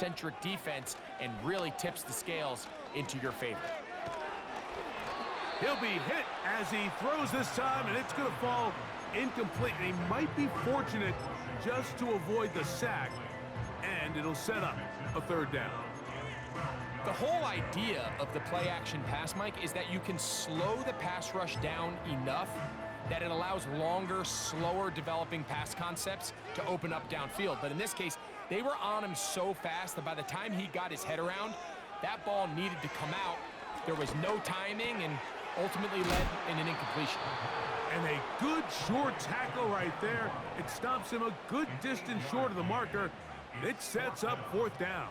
centric defense and really tips the scales into your favor. He'll be hit as he throws this time, and it's going to fall incomplete. He might be fortunate just to avoid the sack, and it'll set up a third down. The whole idea of the play-action pass, Mike, is that you can slow the pass rush down enough that it allows longer, slower developing pass concepts to open up downfield. But in this case, they were on him so fast that by the time he got his head around, that ball needed to come out. There was no timing and ultimately led in an incompletion. And a good short tackle right there. It stops him a good distance short of the marker. It sets up fourth down.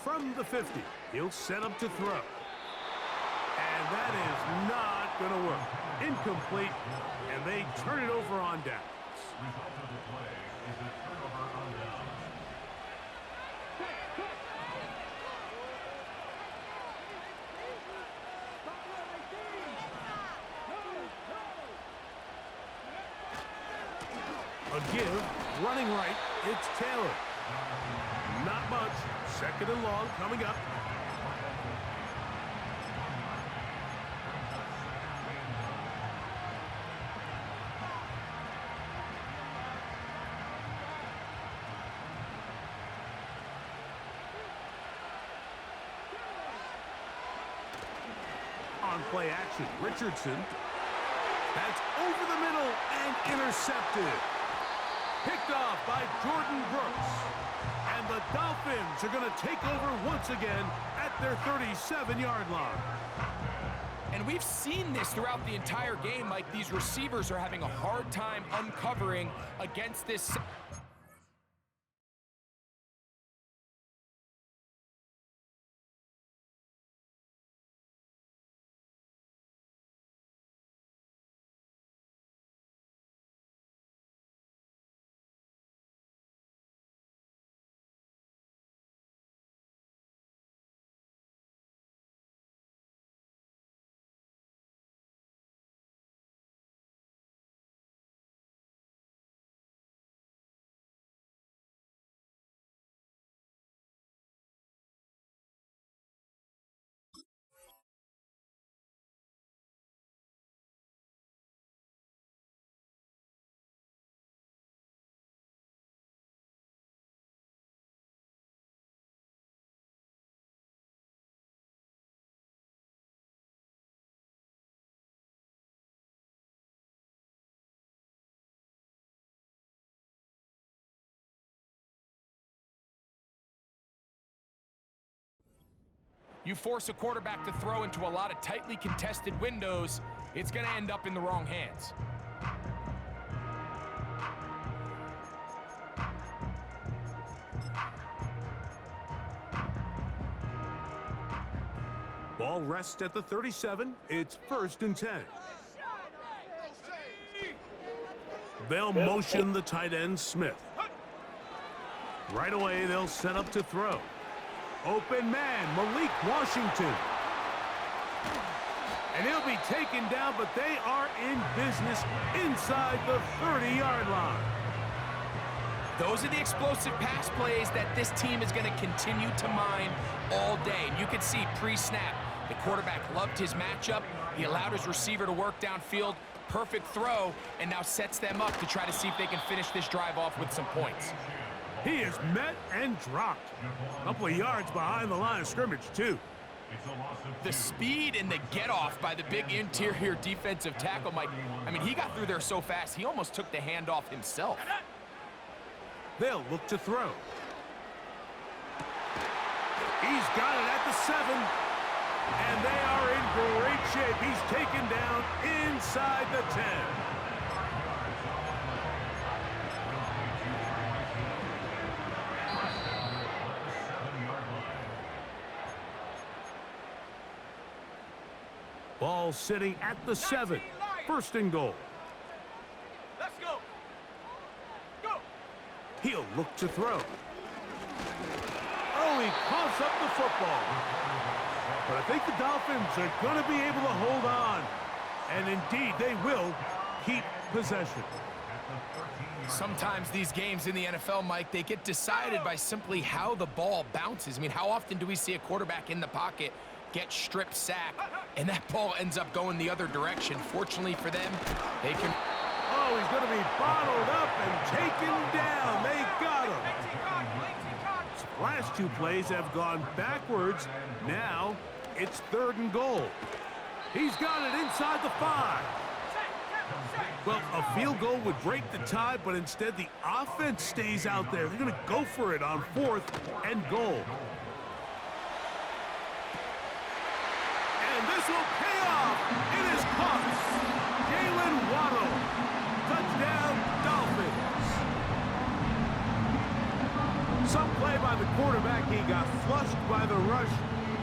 From the 50, he'll set up to throw. And that is not going to work. Incomplete, and they turn it over on downs. A give, running right, it's Taylor. Not much. Second and long coming up. On play action, Richardson. That's over the middle and intercepted. Picked off by Jordan Brooks. And the Dolphins are going to take over once again at their 37-yard line. And we've seen this throughout the entire game. Like, these receivers are having a hard time uncovering against this. You force a quarterback to throw into a lot of tightly contested windows, it's going to end up in the wrong hands. Ball rests at the 37. It's 1st and 10. They'll motion the tight end, Smith. Right away, they'll set up to throw. Open man, Malik Washington. And he'll be taken down, but they are in business inside the 30-yard line. Those are the explosive pass plays that this team is going to continue to mine all day. And you can see pre-snap, the quarterback loved his matchup. He allowed his receiver to work downfield. Perfect throw, and now sets them up to try to see if they can finish this drive off with some points. He is met and dropped. A couple of yards behind the line of scrimmage, too. The speed and the get-off by the big interior defensive tackle, Mike. I mean, he got through there so fast, he almost took the handoff himself. They'll look to throw. He's got it at the 7. And they are in great shape. He's taken down inside the 10. Ball sitting at the 7. 1st and goal. Let's go. Go. He'll look to throw. Oh, he coughs up the football. But I think the Dolphins are going to be able to hold on. And indeed, they will keep possession. Sometimes these games in the NFL, Mike, they get decided by simply how the ball bounces. I mean, how often do we see a quarterback in the pocket get strip sacked, and that ball ends up going the other direction? Fortunately for them, they can... Oh, he's going to be bottled up and taken down. They got him. Last two plays have gone backwards. Now it's 3rd and goal. He's got it inside the 5. Well, a field goal would break the tie, but instead the offense stays out there. They're going to go for it on 4th and goal. And this will pay off. It is caught. Jalen Waddle. Touchdown, Dolphins. Some play by the quarterback. He got flushed by the rush,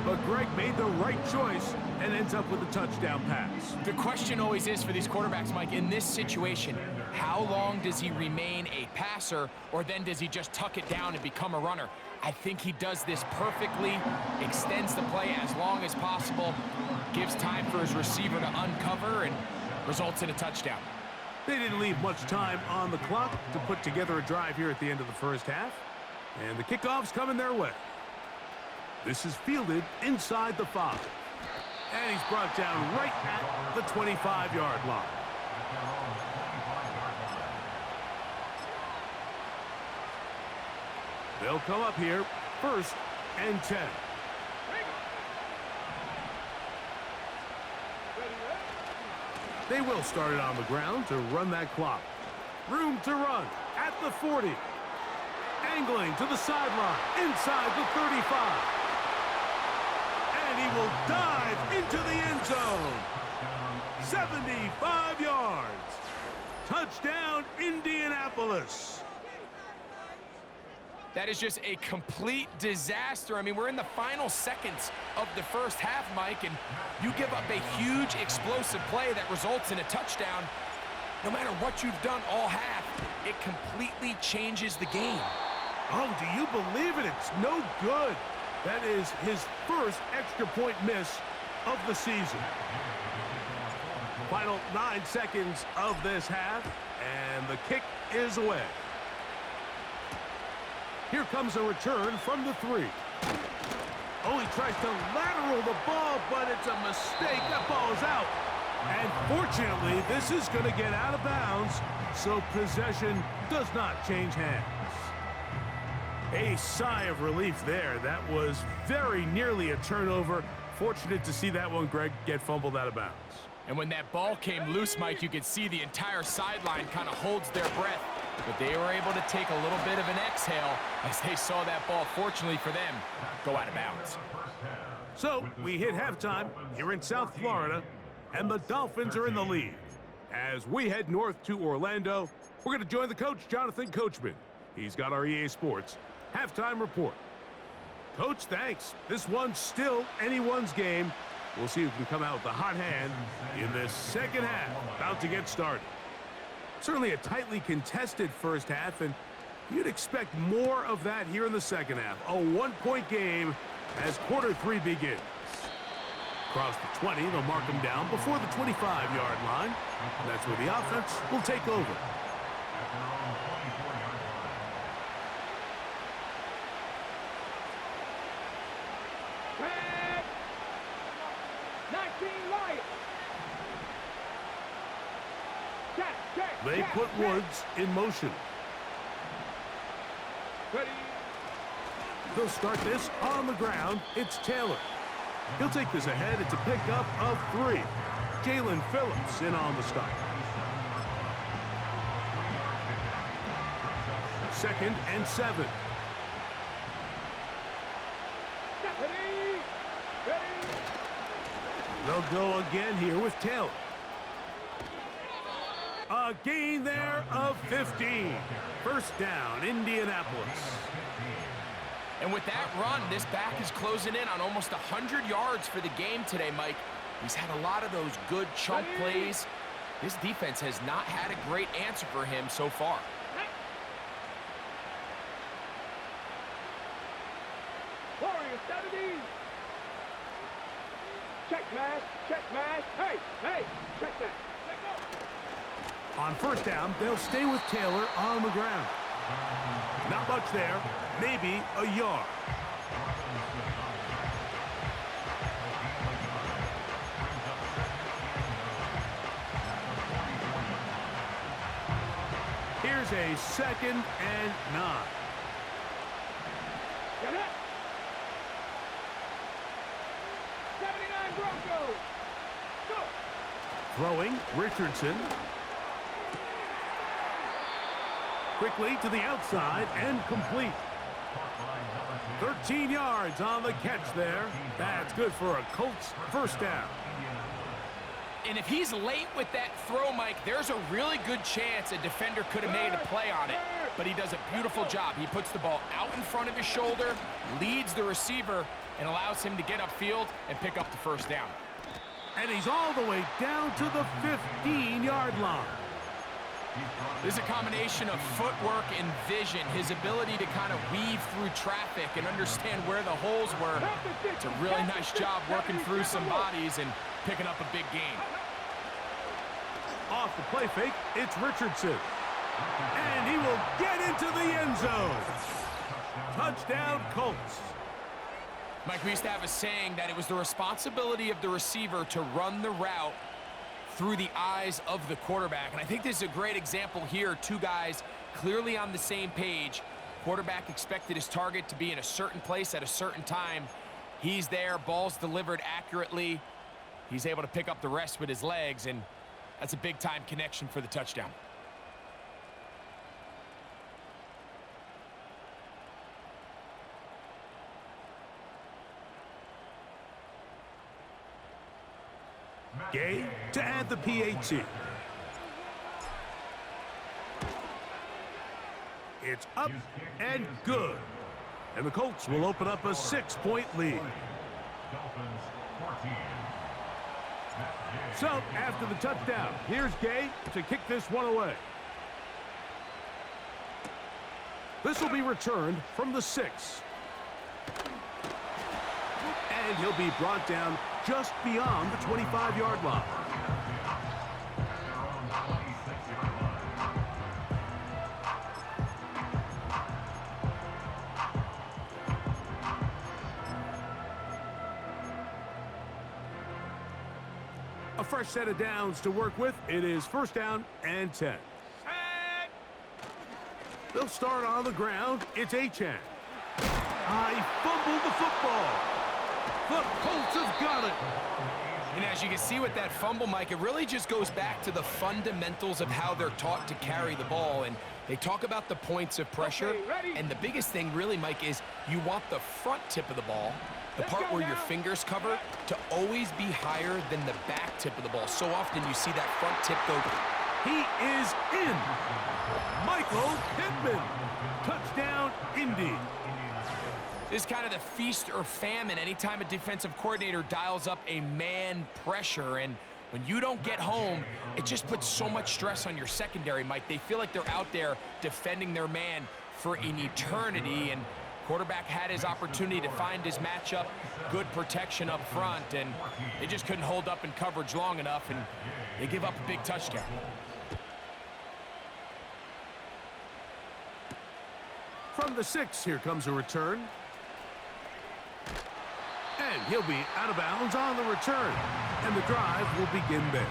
but Greg made the right choice and ends up with a touchdown pass. The question always is for these quarterbacks, Mike, in this situation, how long does he remain a passer, or then does he just tuck it down and become a runner? I think he does this perfectly, extends the play as long as possible, gives time for his receiver to uncover, and results in a touchdown. They didn't leave much time on the clock to put together a drive here at the end of the first half, and the kickoff's coming their way. This is fielded inside the 5. And he's brought down right at the 25-yard line. They'll come up here, 1st and 10. They will start it on the ground to run that clock. Room to run at the 40. Angling to the sideline, inside the 35. And he will dive into the end zone. 75 yards. Touchdown, Indianapolis. That is just a complete disaster. I mean, we're in the final seconds of the first half, Mike, and you give up a huge explosive play that results in a touchdown. No matter what you've done all half, it completely changes the game. Oh, do you believe it? It's no good. That is his first extra point miss of the season. Final 9 seconds of this half, and the kick is away. Here comes a return from the 3. Oh, he tries to lateral the ball, but it's a mistake. That ball is out. And fortunately, this is going to get out of bounds, so possession does not change hands. A sigh of relief there. That was very nearly a turnover. Fortunate to see that one, Greg, get fumbled out of bounds. And when that ball came loose, Mike, you could see the entire sideline kind of holds their breath. But they were able to take a little bit of an exhale as they saw that ball, fortunately for them, go out of bounds. So we hit halftime here in South Florida, and the Dolphins are in the lead. As we head north to Orlando, we're going to join the coach, Jonathan Coachman. He's got our EA Sports halftime report. Coach, thanks. This one's still anyone's game. We'll see who can come out with the hot hand in this second half, about to get started. Certainly a tightly contested first half, and you'd expect more of that here in the second half. A one-point game as quarter 3 begins. Across the 20, they'll mark him down before the 25-yard line. And that's where the offense will take over. They put Woods in motion. Ready. They'll start this on the ground. It's Taylor. He'll take this ahead. It's a pickup of 3. Jalen Phillips in on the stop. 2nd and 7. Ready. Ready. They'll go again here with Taylor. A gain there of 15. First down, Indianapolis. And with that run, this back is closing in on almost 100 yards for the game today, Mike. He's had a lot of those good chunk plays. This defense has not had a great answer for him so far. Warrior 70. Check mash, check mash. Hey, hey, check that. Let go. On first down, they'll stay with Taylor on the ground. Not much there, maybe a yard. Here's a 2nd and 9. Get it. 79 Broncos. Go. Throwing, Richardson. Quickly to the outside and complete. 13 yards on the catch there. That's good for a Colts first down. And if he's late with that throw, Mike, there's a really good chance a defender could have made a play on it. But he does a beautiful job. He puts the ball out in front of his shoulder, leads the receiver, and allows him to get upfield and pick up the first down. And he's all the way down to the 15-yard line. This is a combination of footwork and vision, his ability to kind of weave through traffic and understand where the holes were. It's a really nice job working through some bodies and picking up a big gain. Off the play fake, it's Richardson. And he will get into the end zone. Touchdown, Colts. Mike, we used to have a saying that it was the responsibility of the receiver to run the route through the eyes of the quarterback. And I think this is a great example here. Two guys clearly on the same page. Quarterback expected his target to be in a certain place at a certain time. He's there, ball's delivered accurately. He's able to pick up the rest with his legs, and that's a big-time connection for the touchdown. Gay to add the PAT. It's up and good. And the Colts will open up a 6-point lead. So, after the touchdown, here's Gay to kick this one away. This will be returned from the 6. And he'll be brought down just beyond the 25-yard line. A fresh set of downs to work with. It is first down and 10. They'll start on the ground. It's Achane. He fumbled the football. The Colts have got it. And as you can see with that fumble, Mike, it really just goes back to the fundamentals of how they're taught to carry the ball. And they talk about the points of pressure. And the biggest thing really, Mike, is you want the front tip of the ball, the part where your fingers cover, to always be higher than the back tip of the ball. So often you see that front tip go. He is in. Michael Pittman. Touchdown, Indy. This is kind of the feast or famine anytime a defensive coordinator dials up a man pressure. And when you don't get home, it just puts so much stress on your secondary, Mike. They feel like they're out there defending their man for an eternity. And quarterback had his opportunity to find his matchup, good protection up front, and they just couldn't hold up in coverage long enough, and they give up a big touchdown. From the 6, here comes a return. And he'll be out of bounds on the return. And the drive will begin there.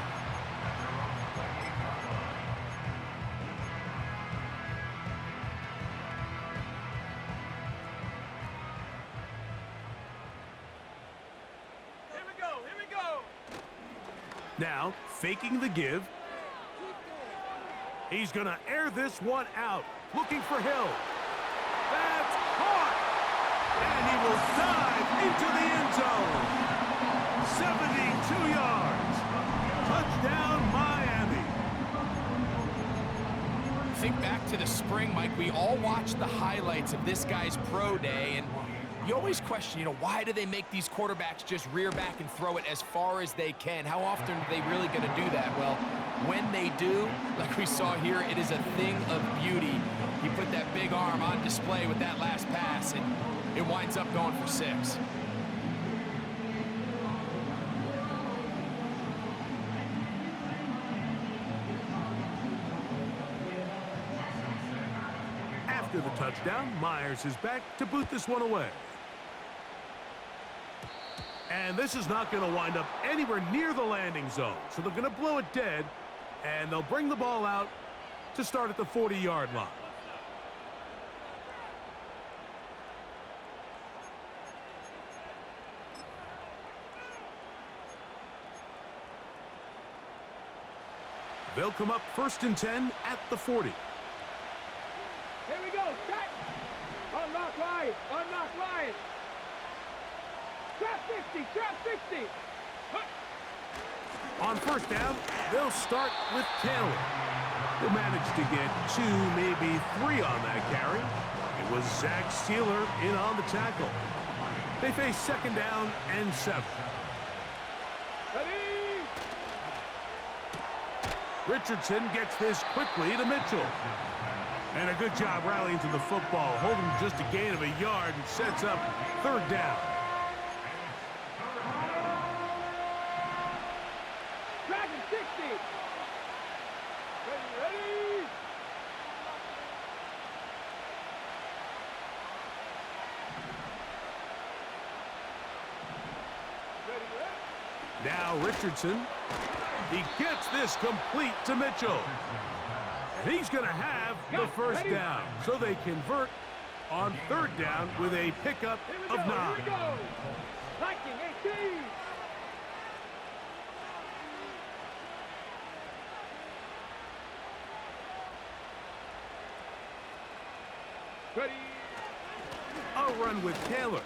Here we go. Here we go. Now, faking the give. He's going to air this one out. Looking for Hill. That's caught. And he will dive into the end zone. 72 yards. Touchdown, Miami. Think back to the spring, Mike. We all watched the highlights of this guy's pro day, and you always question, why do they make these quarterbacks just rear back and throw it as far as they can? How often are they really going to do that? Well, when they do, like we saw here, it is a thing of beauty. He put that big arm on display with that last pass, and it winds up going for 6. After the touchdown, Myers is back to boot this one away. And this is not going to wind up anywhere near the landing zone. So they're going to blow it dead, and they'll bring the ball out to start at the 40-yard line. They'll come up 1st and 10 at the 40. Here we go. Set. Unlock line. Unlock line. Trap 60. Trap 60. On 1st down, they'll start with Taylor. He'll manage to get 2, maybe 3 on that carry. It was Zach Sealer in on the tackle. They face 2nd down and 7. Ready. Richardson gets this quickly to Mitchell. And a good job rallying to the football, holding just a gain of a yard and sets up 3rd down. Dragon 60. Ready. Now Richardson. He gets this complete to Mitchell. And he's going to have the 1st down. So they convert on 3rd down with a pickup of 9. Here we go. Viking 18. Ready. A run with Taylor.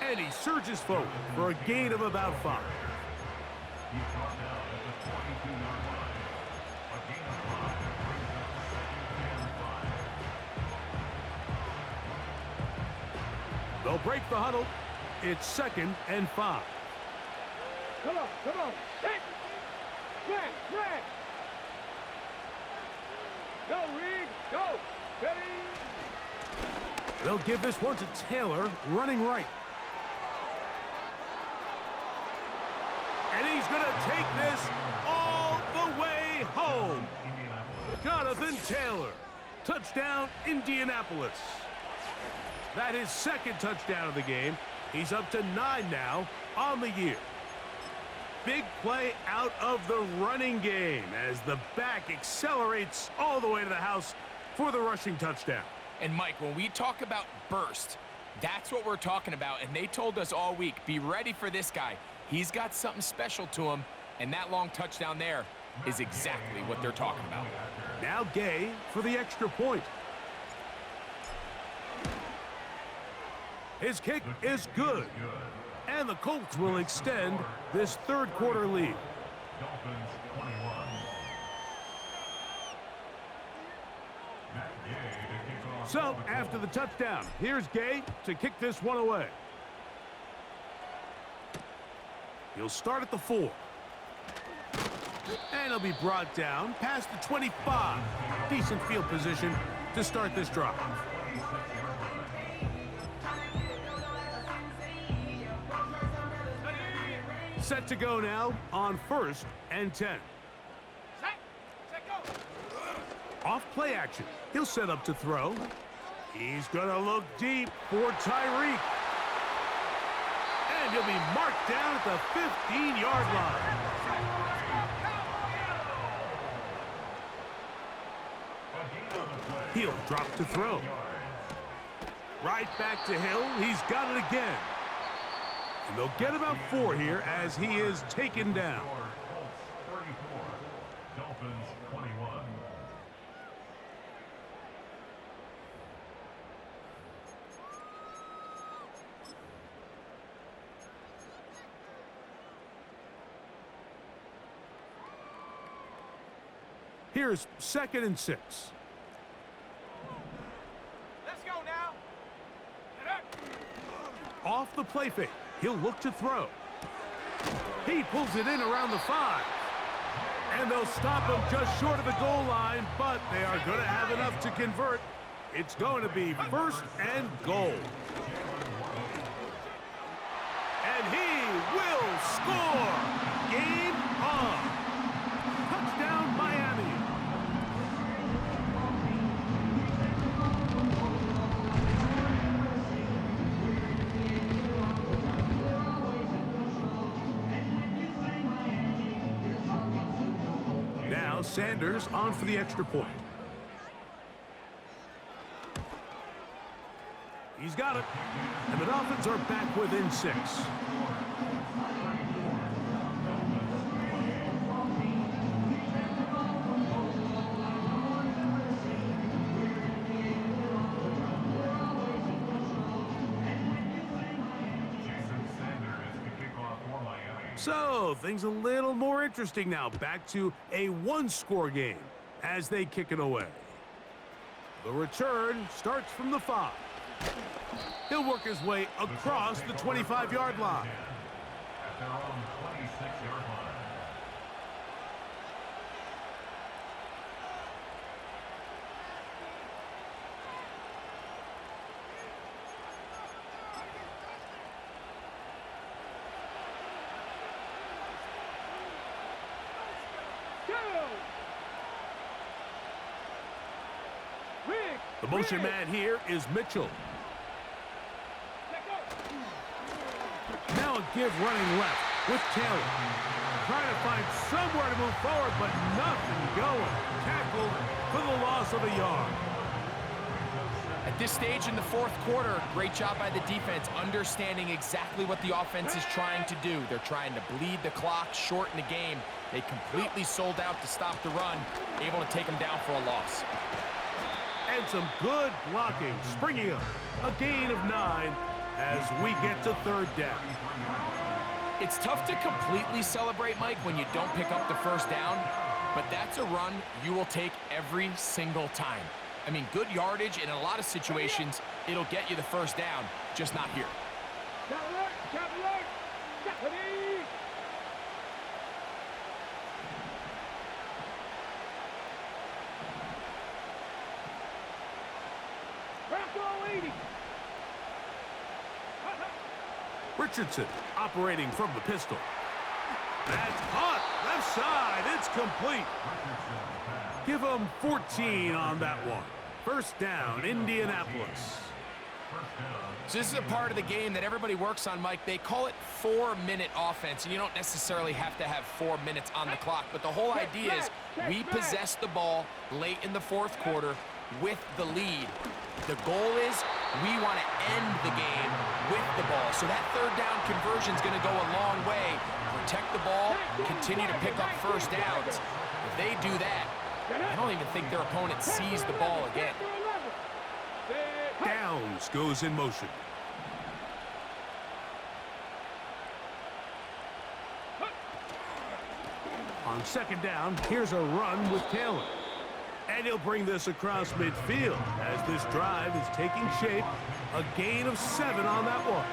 And he surges forward for a gain of about 5. They'll break the huddle. It's 2nd and 5. Come on. Hit. Red. Go, Reed. Go. Ready. They'll give this one to Taylor, running right. And he's going to take this all the way home. Jonathan Taylor. Touchdown, Indianapolis. That is 2nd touchdown of the game. He's up to 9 now on the year. Big play out of the running game as the back accelerates all the way to the house for the rushing touchdown. And Mike, when we talk about burst, that's what we're talking about. And they told us all week, be ready for this guy. He's got something special to him, and that long touchdown there is exactly what they're talking about. Now Gay for the extra point. His kick is good. And the Colts will extend this 3rd quarter lead. So, after the touchdown, here's Gay to kick this one away. He'll start at the 4. And he'll be brought down past the 25. Decent field position to start this drive. Set to go now on 1st and 10. Set, go. Off play action. He'll set up to throw. He's going to look deep for Tyreek. And he'll be marked down at the 15-yard line. He'll drop to throw. Right back to Hill. He's got it again. And they'll get about 4 here as he is taken down. Here's 2nd and 6. Let's go now. Off the play fake. He'll look to throw. He pulls it in around the 5. And they'll stop him just short of the goal line, but they are going to have enough to convert. It's going to be 1st and goal. And he will score. Game on. Touchdown, Miami. Now Sanders on for the extra point. He's got it. And the Dolphins are back within 6. So, things a little more interesting now. Back to a one-score game as they kick it away. The return starts from the 5. He'll work his way across the 25-yard line. At their own 26-yard line. The motion man here is Mitchell. Now a give running left with Taylor. Trying to find somewhere to move forward, but nothing going. Tackled for the loss of a yard. At this stage in the fourth quarter, great job by the defense, understanding exactly what the offense is trying to do. They're trying to bleed the clock, shorten the game. They completely sold out to stop the run, able to take them down for a loss. And some good blocking, springing up. A gain of 9 as we get to third down. It's tough to completely celebrate, Mike, when you don't pick up the first down, but that's a run you will take every single time. I mean, good yardage, and in a lot of situations, it'll get you the first down, just not here. Richardson operating from the pistol. That's hot. Left side. It's complete. Give them 14 on that one. First down, Indianapolis. So this is a part of the game that everybody works on, Mike. They call it 4-minute offense, and you don't necessarily have to have 4 minutes on the clock. But the whole idea is we possess the ball late in the fourth quarter with the lead. The goal is we want to end the game with the ball. So that third down conversion is going to go a long way. Protect the ball, continue to pick up first downs. If they do that, I don't even think their opponent sees the ball again. Downs goes in motion. On second down, here's a run with Taylor. And he'll bring this across midfield as this drive is taking shape. A gain of 7 on that one.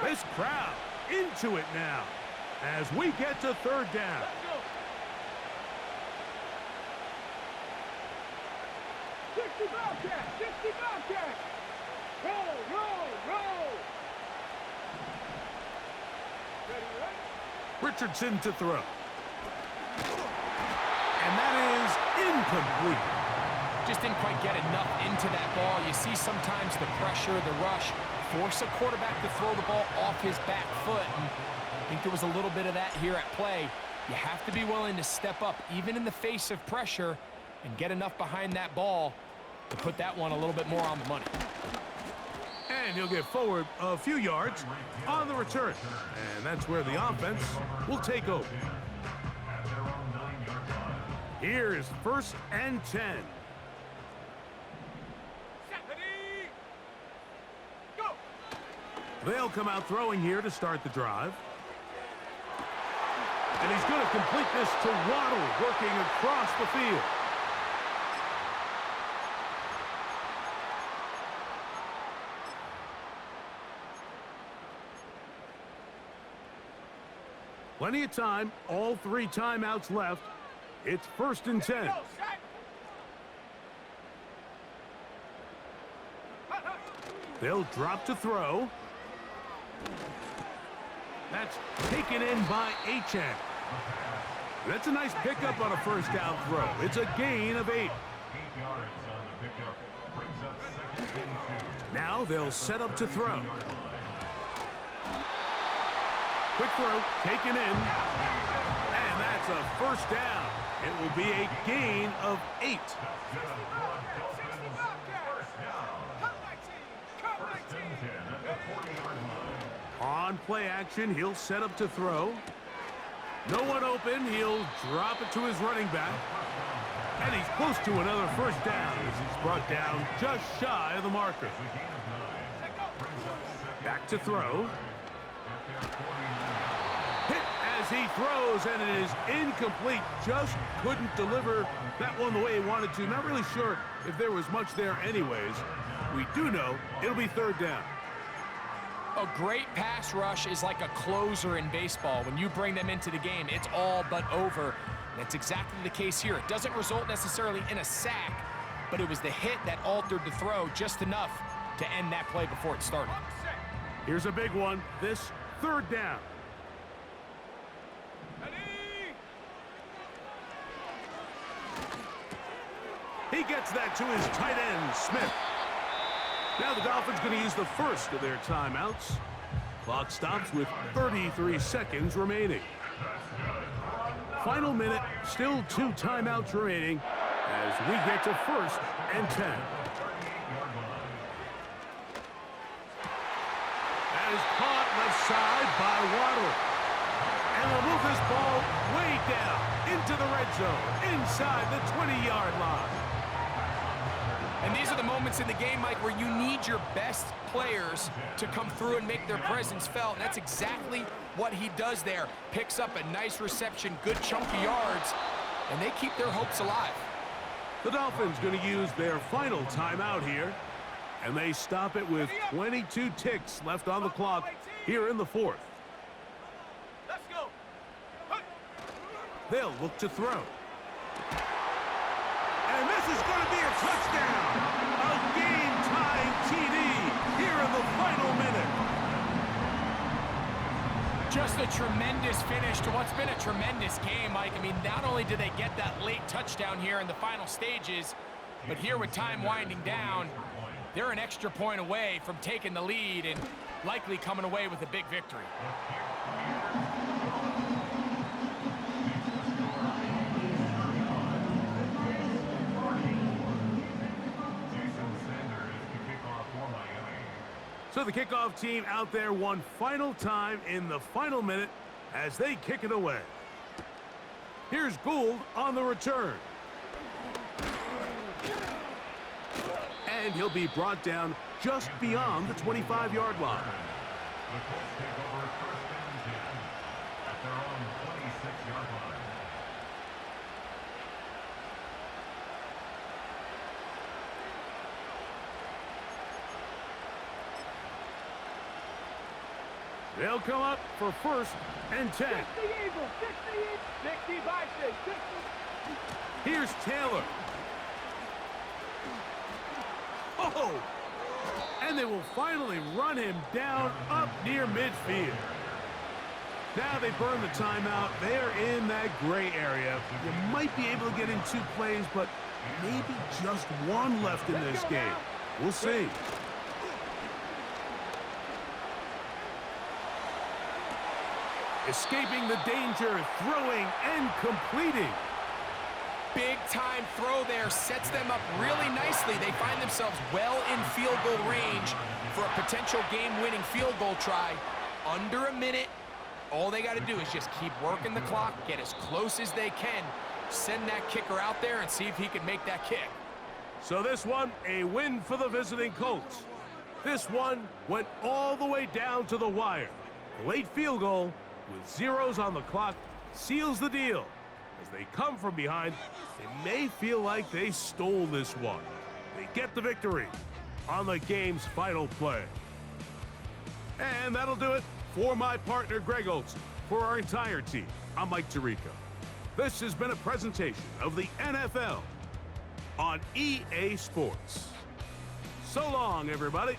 This crowd into it now as we get to third down. Richardson to throw. And that is incomplete. Just didn't quite get enough into that ball. You see sometimes the pressure, the rush, force a quarterback to throw the ball off his back foot. And I think there was a little bit of that here at play. You have to be willing to step up, even in the face of pressure, and get enough behind that ball to put that one a little bit more on the money. And he'll get forward a few yards on the return. And that's where the offense will take over. Here's first and 10. They'll come out throwing here to start the drive. And he's going to complete this to Waddle, working across the field. Plenty of time, all 3 timeouts left. It's first and 10. They'll drop to throw. That's taken in by Achane. That's a nice pickup on a first down throw. It's a gain of 8. Now they'll set up to throw. Quick throw, taken in. And that's a first down. It will be a gain of 8. On play action, he'll set up to throw. No one open, he'll drop it to his running back. And he's close to another first down as he's brought down just shy of the marker. Back to throw. Hit as he throws, and it is incomplete. Just couldn't deliver that one the way he wanted to. Not really sure if there was much there anyways. We do know it'll be third down. A great pass rush is like a closer in baseball. When you bring them into the game, it's all but over. And that's exactly the case here. It doesn't result necessarily in a sack, but it was the hit that altered the throw just enough to end that play before it started. Here's a big one. This third down. He gets that to his tight end, Smith. Now the Dolphins going to use the first of their timeouts. Clock stops with 33 seconds remaining. Final minute, still 2 timeouts remaining as we get to 1st and 10. That is caught left side by Waddle. And they'll move this ball way down into the red zone, inside the 20-yard line. And these are the moments in the game, Mike, where you need your best players to come through and make their presence felt. And that's exactly what he does there. Picks up a nice reception, good chunk of yards, and they keep their hopes alive. The Dolphins going to use their final timeout here, and they stop it with 22 ticks left on the clock here in the 4th. Let's go. They'll look to throw. And this is going to be a touchdown. A game-tying TD here in the final minute. Just a tremendous finish to what's been a tremendous game, Mike. I mean, not only did they get that late touchdown here in the final stages, but here with time winding down, they're an extra point away from taking the lead and likely coming away with a big victory. So the kickoff team out there one final time in the final minute as they kick it away. Here's Gould on the return. And he'll be brought down just beyond the 25-yard line. The Colts take over 1st and 10 at their own 26-yard line. They'll come up for 1st and 10. 60 Eagles, 60 Bison, 60. Here's Taylor. Oh! And they will finally run him down up near midfield. Now they burn the timeout. They're in that gray area. You might be able to get in 2 plays, but maybe just 1 left in this game. We'll see. Escaping the danger, throwing and completing. Big time throw there, sets them up really nicely. They find themselves well in field goal range for a potential game-winning field goal try. Under a minute, all they got to do is just keep working the clock, get as close as they can, send that kicker out there and see if he can make that kick. So this one, a win for the visiting Colts. This one went all the way down to the wire. A late field goal with zeros on the clock seals the deal. As they come from behind, they may feel like they stole this one. They get the victory on the game's final play. And that'll do it for my partner, Greg Olson. For our entire team, I'm Mike Tirico. This has been a presentation of the NFL on EA Sports. So long, everybody.